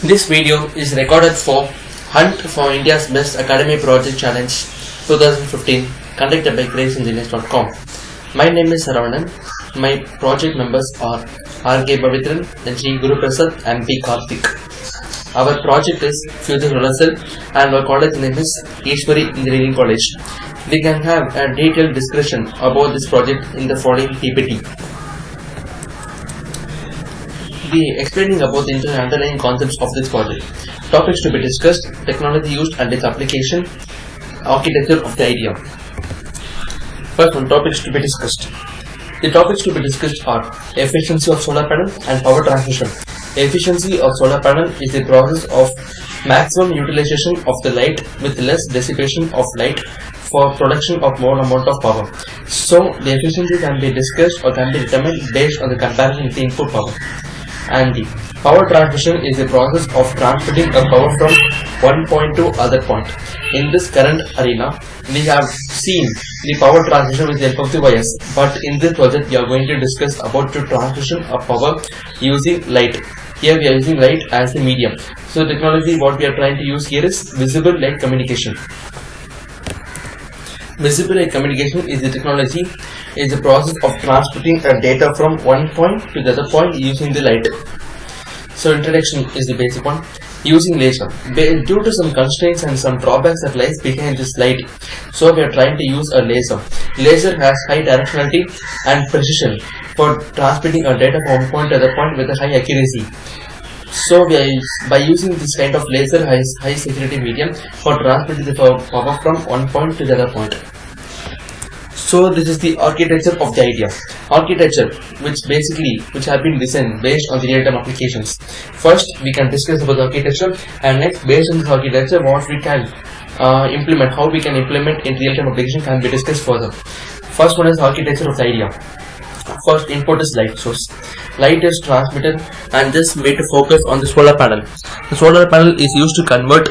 This video is recorded for Hunt for India's Best Academy Project Challenge 2015 conducted by graceengineers.com. My name is Saravanan. My project members are R.K. Pavitran, G. Guru Prasad and B. Karthik. Our project is Future Solar Cell and our college name is Ishwari Engineering College. We can have a detailed discussion about this project in the following PPT. Be explaining about the underlying concepts of this project. Topics to be discussed, technology used and its application, architecture of the idea. First one, topics to be discussed. The topics to be discussed are efficiency of solar panel and power transmission. Efficiency of solar panel is the process of maximum utilization of the light with less dissipation of light for production of more amount of power. So the efficiency can be discussed or can be determined based on the comparison with the input power. And the power transmission is the process of transmitting a power from one point to other point. In this current arena, we have seen the power transmission with the help of the wires, but in this project we are going to discuss about the transmission of power using light. Here we are using light as the medium. So technology what we are trying to use here is visible light communication. Visible light communication is the technology, is the process of transmitting a data from one point to the other point using the light. So introduction is the basic one. Using laser. Due to some constraints and some drawbacks that lies behind this light, so we are trying to use a laser. Laser has high directionality and precision for transmitting a data from one point to other point with a high accuracy. So by using this kind of laser high security medium for transmitting the power from one point to the other point. So this is the architecture of the idea. Architecture which have been designed based on the real-time applications. First we can discuss about the architecture, and next based on this architecture what we can implement, how we can implement in real-time application can be discussed further. First one is architecture of the idea. First input is light source. Light is transmitted and this made to focus on the solar panel. The solar panel is used to convert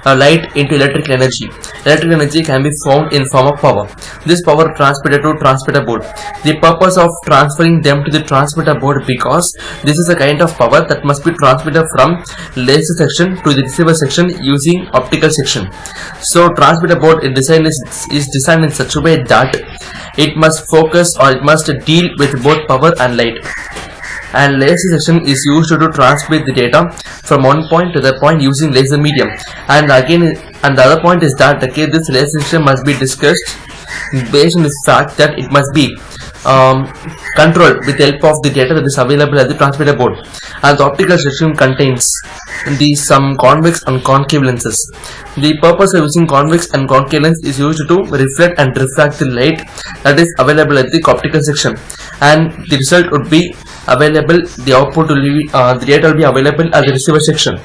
light into electrical energy. Electrical energy can be found in form of power. This power transmitted to transmitter board. The purpose of transferring them to the transmitter board because this is a kind of power that must be transmitted from laser section to the receiver section using optical section. So transmitter board is designed in such a way that it must focus or it must deal with both power and light. And laser section is used to transmit the data from one point to the point using laser medium. And again, and the other point is that this laser section must be discussed based on the fact that it must be controlled with the help of the data that is available at the transmitter board. And the optical section contains some convex and concave lenses. The purpose of using convex and concave lens is used to reflect and refract the light that is available at the optical section, and the result would be available, the output will be the data will be available at the receiver section.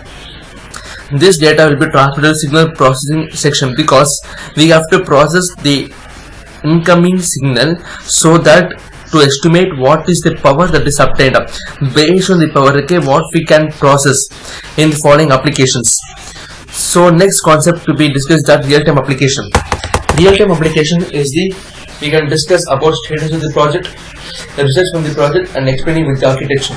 This data will be transmitted to signal processing section because we have to process the incoming signal so that to estimate what is the power that is obtained. Based on the power, what we can process in the following applications. So next concept to be discussed is real-time application. Real-time application is we can discuss about status of the project, the results from the project, and explaining with the architecture.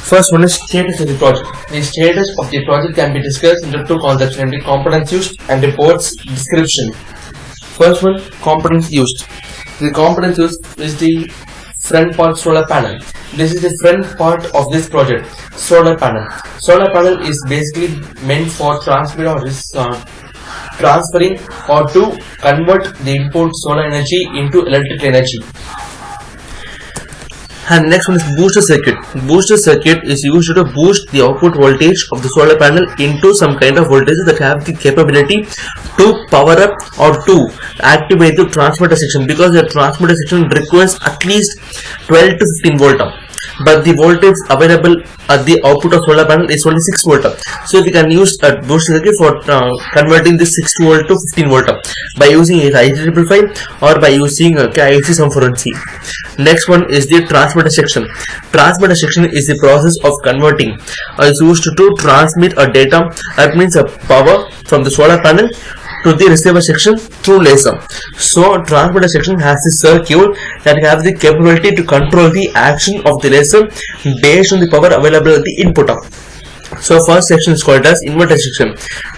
First one is status of the project. The status of the project can be discussed into two concepts, namely components used and the board's description. First one, components used. The components used is the front part solar panel. This is the front part of this project, solar panel. Solar panel is basically meant for transferring or to convert the input solar energy into electrical energy. And next one is booster circuit. Booster circuit is used to boost the output voltage of the solar panel into some kind of voltage that have the capability to power up or to activate the transmitter section, because the transmitter section requires at least 12 to 15 volt. But the voltage available at the output of solar panel is only 6 volt. So we can use a booster circuit for converting this 6 volt to 15 volt by using a IC555 or by using a IC741C. Next one is the transmitter section. Transmitter section is the process of converting is used to transmit a data, that means a power from the solar panel to the receiver section through laser. So transmitter section has a circuit that has the capability to control the action of the laser based on the power available at the input. So first section is called as inverter section.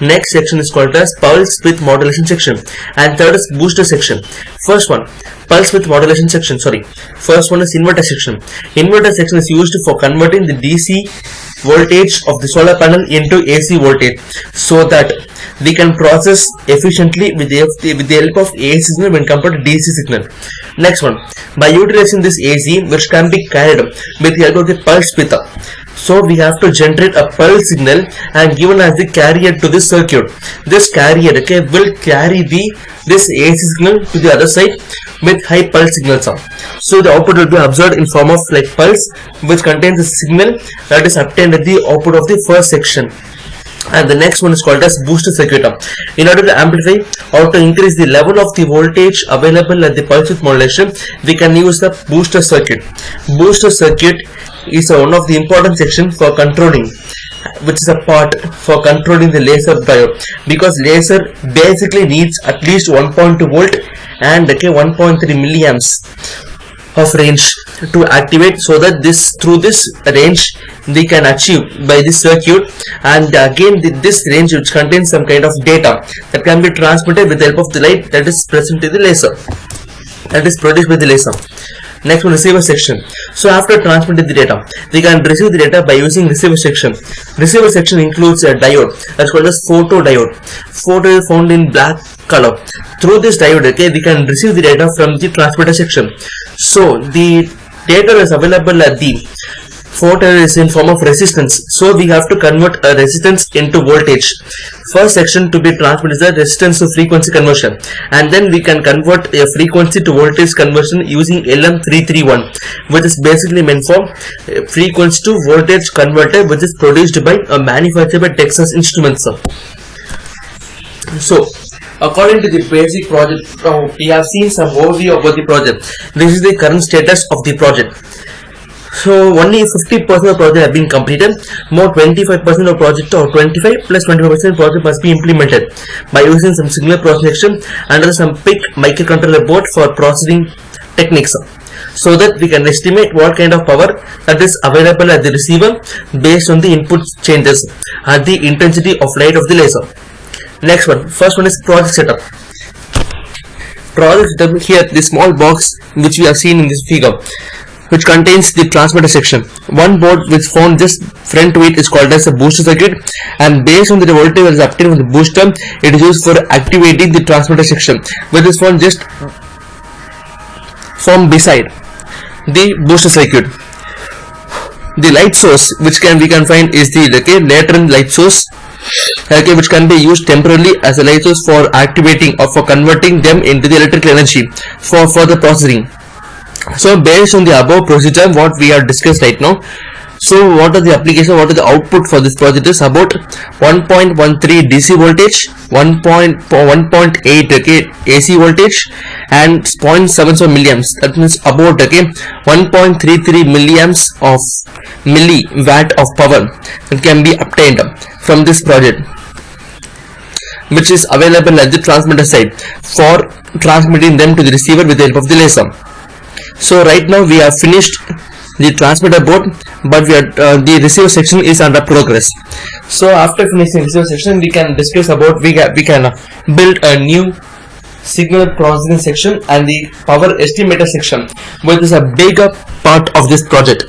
Next section is called as pulse width modulation section, and third is booster section. First one, pulse width modulation section. First one is inverter section. Inverter section is used for converting the DC voltage of the solar panel into AC voltage, so that we can process efficiently with the help of AC signal when compared to DC signal. Next one, by utilizing this AC, which can be carried with the help of the pulse width. So we have to generate a pulse signal and given as the carrier to this circuit. This carrier, okay, will carry this AC signal to the other side with high pulse signals. So the output will be observed in form of like pulse, which contains the signal that is obtained at the output of the first section. And the next one is called as booster circuit. In order to amplify or to increase the level of the voltage available at the pulse width modulation, we can use the booster circuit. Booster circuit is one of the important sections for controlling, which is a part for controlling the laser diode, because laser basically needs at least 1.2 volt and 1.3 milliamps of range to activate, so that through this range we can achieve by this circuit. And again this range, which contains some kind of data that can be transmitted with the help of the light that is present in the laser, that is produced by the laser. Next one, receiver section. So after transmitting the data, we can receive the data by using receiver section. Receiver section includes a diode that's called as photodiode. Photo is found in black color. Through this diode, okay, we can receive the data from the transmitter section. So the data is available at the photodiode is in form of resistance. So we have to convert a resistance into voltage. First section to be transmitted is the resistance to frequency conversion, and then we can convert a frequency to voltage conversion using LM331, which is basically meant for frequency to voltage converter, which is produced by a manufacturer by Texas Instruments. So according to the basic project, we have seen some overview about the project. This is the current status of the project. So only 50% of project have been completed. More 25% of project, or 25 plus 25% project must be implemented by using some signal processing and some PIC microcontroller board for processing techniques, so that we can estimate what kind of power that is available at the receiver based on the input changes and the intensity of light of the laser. Next one, first one is project setup. Project setup, here the small box which we have seen in this figure, which contains the transmitter section. One board which found just front to it is called as a booster circuit, and based on the voltage that is obtained from the booster, it is used for activating the transmitter section, which is found just from beside the booster circuit. The light source which we can find is the lateral light source, which can be used temporarily as a light source for activating or for converting them into the electrical energy for further processing. So based on the above procedure what we have discussed right now, so what are the application, what are the output for this project is about 1.13 DC voltage, 1.8 AC voltage and 0.77 milliamps. That means about 1.33 milliamps of milliwatt of power that can be obtained from this project, which is available at the transmitter side for transmitting them to the receiver with the help of the laser. So right now we have finished the transmitter board, but the receiver section is under progress. So after finishing the receiver section, we can discuss about we can build a new signal processing section and the power estimator section, which is a bigger part of this project.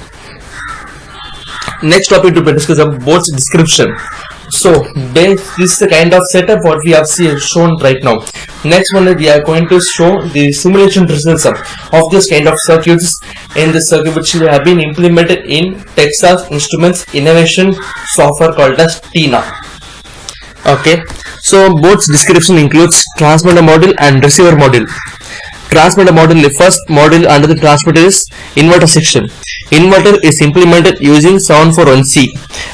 Next topic to be discussed about board's description. So this is the kind of setup what we have shown right now. Next one is we are going to show the simulation results of this kind of circuits in the circuit which have been implemented in Texas Instruments innovation software called as TINA. Okay, so board's description includes transmitter module and receiver module. Transmitter module, the first module under the transmitter is inverter section. Inverter is implemented using 741C,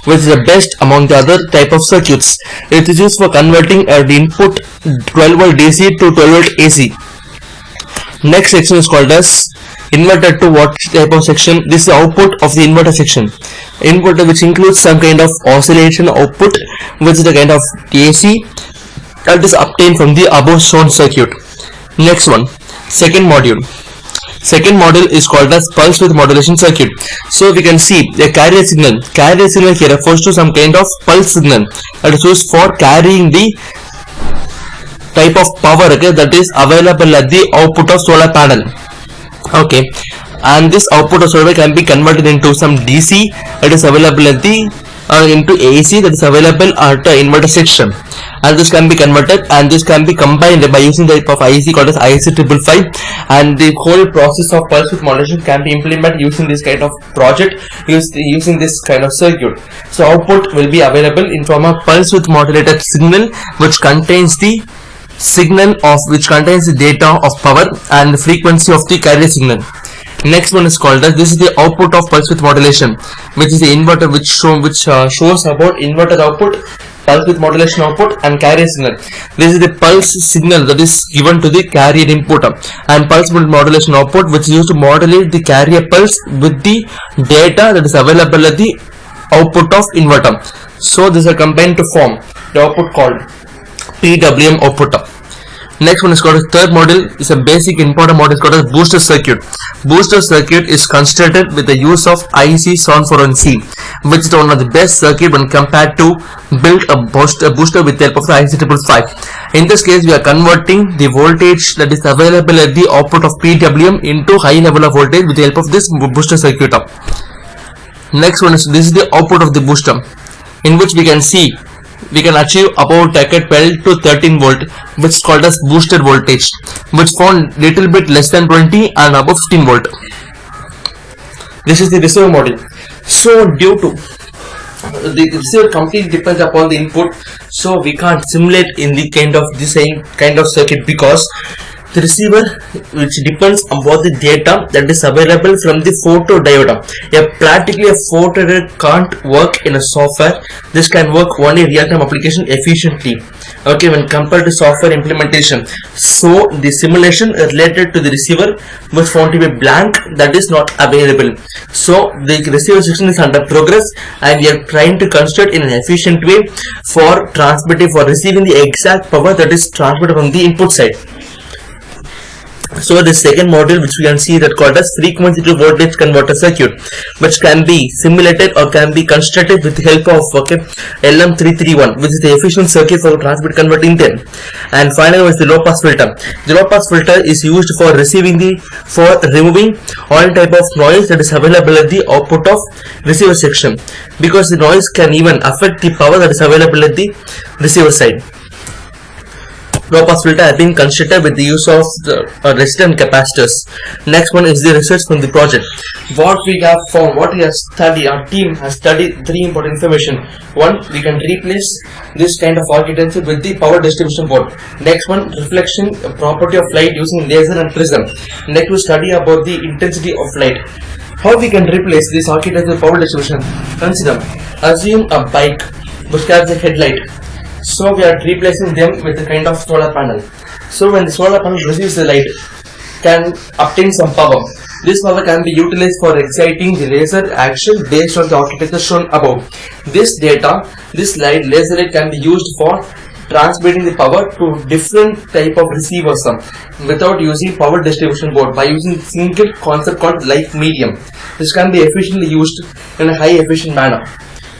which is the best among the other type of circuits. It is used for converting the input 12 volt DC to 12 volt AC. Next section is called as inverter to watt type of section. This is the output of the inverter section. Inverter which includes some kind of oscillation output, which is the kind of AC that is obtained from the above shown circuit. Next one, second module. Second model is called as pulse width modulation circuit. So we can see a carrier signal. Carrier signal here refers to some kind of pulse signal that is used for carrying the type of power, okay, that is available at the output of solar panel. Okay, and this output of solar can be converted into some DC that is available at the into AC that is available at the inverter section, and this can be converted and this can be combined by using the type of IC called as IC555, and the whole process of pulse width modulation can be implemented using this kind of project, using this kind of circuit. So output will be available in form of pulse width modulated signal, which contains the data of power and the frequency of the carrier signal. Next one is called as, this is the output of pulse width modulation, which is the inverter, which shows about inverter output, pulse width modulation output, and carrier signal. This is the pulse signal that is given to the carrier input, and pulse width modulation output, which is used to modulate the carrier pulse with the data that is available at the output of inverter. So these are combined to form the output called PWM output. Next one is called as third model, is a basic important model, is called as booster circuit. Booster circuit is constructed with the use of IC741C, which is one of the best circuit when compared to build a booster with the help of the IC555. In this case, we are converting the voltage that is available at the output of PWM into high level of voltage with the help of this booster circuit. Next one is, this is the output of the booster, in which we can see we can achieve about 12 to 13 volt, which is called as boosted voltage, which found little bit less than 20 and above 15 volt. This is the receiver model. So due to the receiver completely depends upon the input, so we can't simulate in the the same kind of circuit, because the receiver, which depends upon the data that is available from the photodiode. Practically a photodiode can't work in a software. This can work only real-time application efficiently, okay, when compared to software implementation. So the simulation related to the receiver was found to be blank, that is not available. So the receiver section is under progress, and we are trying to construct in an efficient way for receiving the exact power that is transmitted from the input side. So the second model, which we can see, that called as frequency to voltage converter circuit, which can be simulated or can be constructed with the help of LM331, which is the efficient circuit for transmit converting them. And finally is the low pass filter. The low pass filter is used for removing all type of noise that is available at the output of receiver section, because the noise can even affect the power that is available at the receiver side. Low pass filter has been constructed with the use of the resistor and capacitors. Next one is the research from the project. What we have found, what we have studied, our team has studied three important information. One, we can replace this kind of architecture with the power distribution board. Next one, reflection property of light using laser and prism. Next, we study about the intensity of light. How we can replace this architecture power distribution? Consider, assume a bike which has a headlight. So we are replacing them with a kind of solar panel. So when the solar panel receives the light, can obtain some power. This power can be utilized for exciting the laser action based on the architecture shown above. This laser light can be used for transmitting the power to different type of receivers without using power distribution board, by using single concept called light medium. This can be efficiently used in a high efficient manner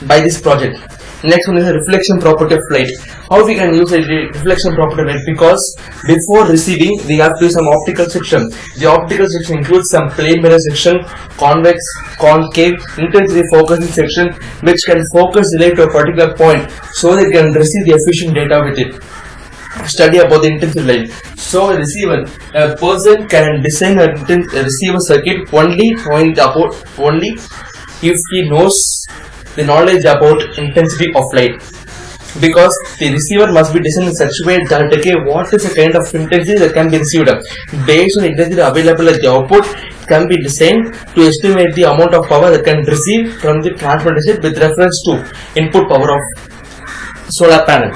by this project. Next one is the reflection property of light. How we can use a reflection property of light? Because before receiving, we have to use some optical section. The optical section includes some plane mirror section, convex, concave, intensity focusing section, which can focus the light to a particular point, so they can receive the efficient data with it. Study about the intensity light. So a person can design a receiver circuit only if he knows the knowledge about intensity of light, because the receiver must be designed in such a way that what is the kind of intensity that can be received. Based on the intensity available at the output, it can be designed to estimate the amount of power that can receive from the transmitter with reference to input power of solar panel.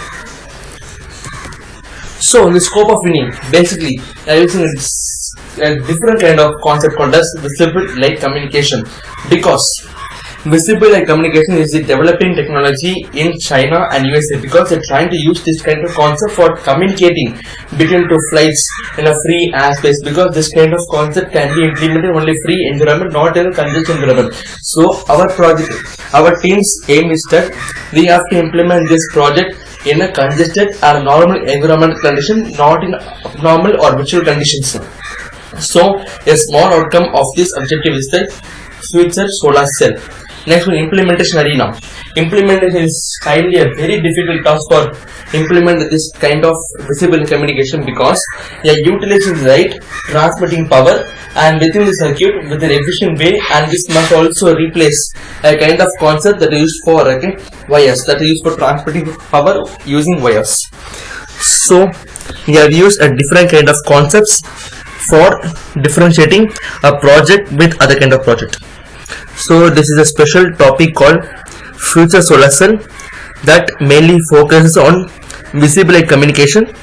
So the scope of winning, basically using a different kind of concept called as visible light communication, because Visible light communication is the developing technology in China and USA because they're trying to use this kind of concept for communicating between two flights in a free airspace, because this kind of concept can be implemented only free environment, not in a congested environment. So our team's aim is that we have to implement this project in a congested or normal environment condition, not in abnormal or virtual conditions. So a small outcome of this objective is the future solar cell. Next one, implementation arena. Implementation is kindly a very difficult task for implement this kind of visible communication, because utilizing light, transmitting power and within the circuit with an efficient way, and this must also replace a kind of concept that is used for wires, that is used for transmitting power using wires. So we have used a different kind of concepts for differentiating a project with other kind of project. So this is a special topic called future solar cell that mainly focuses on visible light communication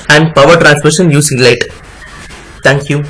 and power transmission using light. Thank you.